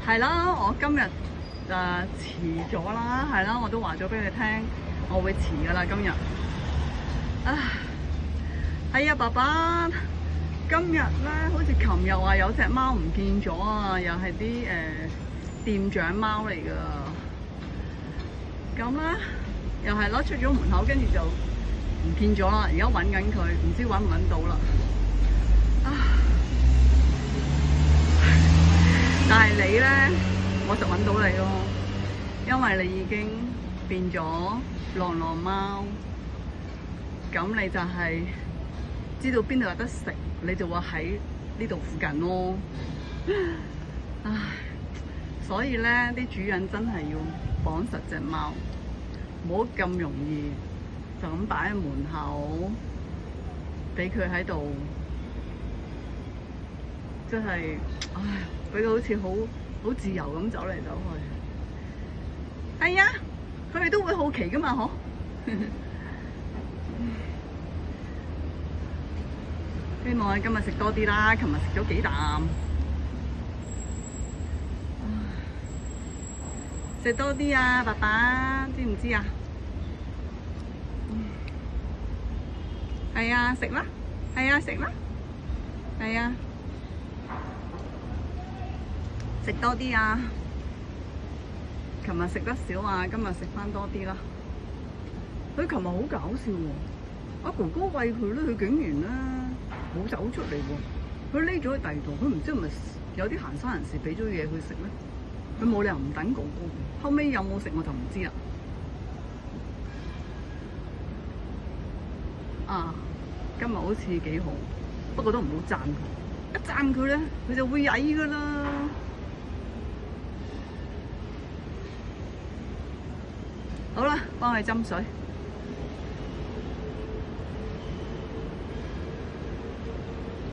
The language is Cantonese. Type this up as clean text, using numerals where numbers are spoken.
係啦，我今日遲咗啦，係啦，我都話咗俾你聽，我會遲噶啦今日。係啊，爸爸，今日咧好似琴日話有隻貓唔見咗啊，又係啲店長貓嚟噶。咁咧又係咯，出咗門口，跟住就唔見咗啦。而家揾緊佢，唔知揾唔揾到啦。但係你咧，我就揾到你咯，因為你已經變咗狼狼貓，咁你就係知道邊度有得食，你就會喺呢度附近咯。唉，所以咧啲主人真係要綁實隻貓，唔好咁容易就咁擺喺門口，俾佢喺度，真係唉。俾佢好似好自由咁走嚟走去，係啊，佢哋都會好奇噶嘛，嗬。希望你今日食多啲啦，琴日食咗幾啖，食多啲啊，爸爸，知唔知啊？係啊，食啦，係啊，食啦，係啊。食多啲啊！琴日食得少啊，今日食翻多啲啦。佢琴日好搞笑喎，阿哥哥餵佢咧，佢竟然咧冇走出嚟喎，佢匿咗喺第二度，佢唔知係咪有啲行山人士俾咗嘢佢食咧？佢冇理由唔等哥哥嘅，後尾有冇食我就唔知啦。啊，今日好似幾好，不過都唔好讚佢，一讚佢咧，佢就會曳噶啦。好啦，幫佢斟水。